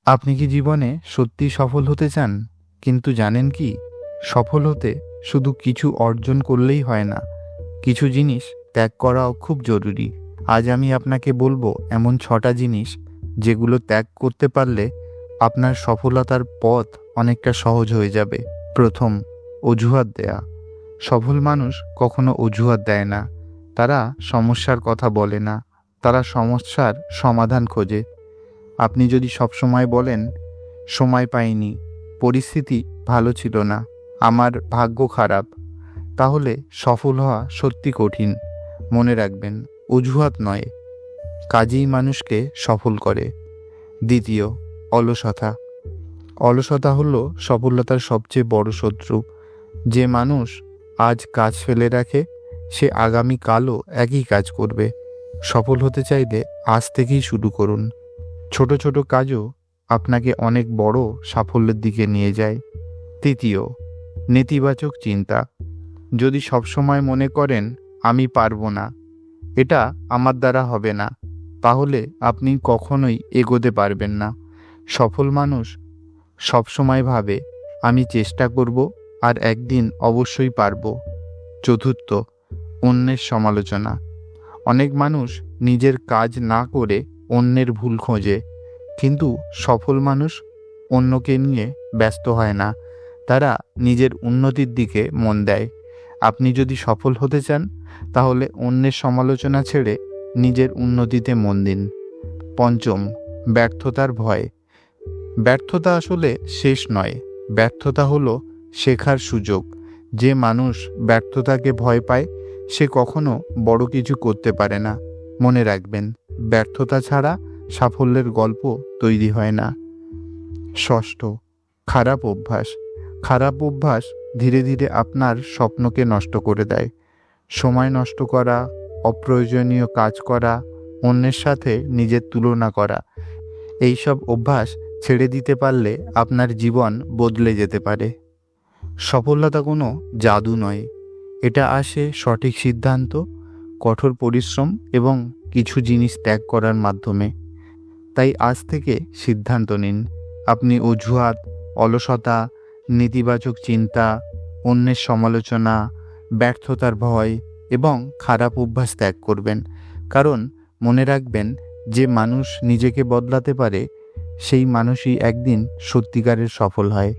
আপনি কি জীবনে সত্যিই সফল হতে চান? কিন্তু জানেন কি? সফল হতে শুধু কিছু অর্জন করলেই হয় না। কিছু জিনিস ত্যাগ করাও খুব জরুরি। আজ আমি আপনাকে বলবো এমন 6টা জিনিস যেগুলো ত্যাগ করতে পারলে আপনার সফলতার পথ অনেকটা সহজ হয়ে যাবে। প্রথম, অজুহাত দেয়া। সফল মানুষ কখনো অজুহাত দেয় না। তারা সমস্যার কথা বলে না, তারা সমস্যার সমাধান খোঁজে। আপনি যদি সবসময় বলেন, সময় পাইনি, পরিস্থিতি ভালো ছিল না, আমার ভাগ্য খারাপ, তাহলে সফল হওয়া সত্যি কঠিন। মনে রাখবেন, অজুহাত নয়, কাজেই মানুষকে সফল করে। দ্বিতীয়, অলসতা। অলসতা হলো সফলতার সবচেয়ে বড় শত্রু। যে মানুষ আজ কাজ ফেলে রাখে, সে আগামীকালও একই কাজ করবে। সফল হতে চাইলে আজ থেকেই শুরু করুন। ছোট ছোট কাজও আপনাকে অনেক বড় সাফল্যের দিকে নিয়ে যায়। তৃতীয়, নেতিবাচক চিন্তা। যদি সবসময় মনে করেন আমি পারবো না, এটা আমার দ্বারা হবে না, তাহলে আপনি কখনোই এগোতে পারবেন না। সফল মানুষ সবসময় ভাবে আমি চেষ্টা করব আর একদিন অবশ্যই পারবো। চতুর্থ, অন্যের সমালোচনা। অনেক মানুষ নিজের কাজ না করে অন্যের ভুল খোঁজে, কিন্তু সফল মানুষ অন্যকে নিয়ে ব্যস্ত হয় না, তারা নিজের উন্নতির দিকে মন দেয়। আপনি যদি সফল হতে চান, তাহলে অন্যের সমালোচনা ছেড়ে নিজের উন্নতিতে মন দিন। পঞ্চম, ব্যর্থতার ভয়। ব্যর্থতা আসলে শেষ নয়, ব্যর্থতা হলো শেখার সুযোগ। যে মানুষ ব্যর্থতাকে ভয় পায়, সে কখনো বড় কিছু করতে পারে না। মনে রাখবেন, ব্যর্থতা ছাড়া সাফল্যের গল্প তৈরি হয় না। ষষ্ঠ, খারাপ অভ্যাস। খারাপ অভ্যাস ধীরে ধীরে আপনার স্বপ্নকে নষ্ট করে দেয়। সময় নষ্ট করা, অপ্রয়োজনীয় কাজ করা, অন্যের সাথে নিজের তুলনা করা, এইসব অভ্যাস ছেড়ে দিতে পারলে আপনার জীবন বদলে যেতে পারে। সফলতা কোনো জাদু নয়, এটা আসে সঠিক সিদ্ধান্ত, কঠোর পরিশ্রম এবং কিছু জিনিস ত্যাগ করার মাধ্যমে। তাই আজ থেকে সিদ্ধান্ত নিন, আপনি অজুহাত, অলসতা, নেতিবাচক চিন্তা, অন্যের সমালোচনা, ব্যর্থতার ভয় এবং খারাপ অভ্যাস ত্যাগ করবেন। কারণ মনে রাখবেন, যে মানুষ নিজেকে বদলাতে পারে, সেই মানুষই একদিন সত্যিকারের সফল হয়।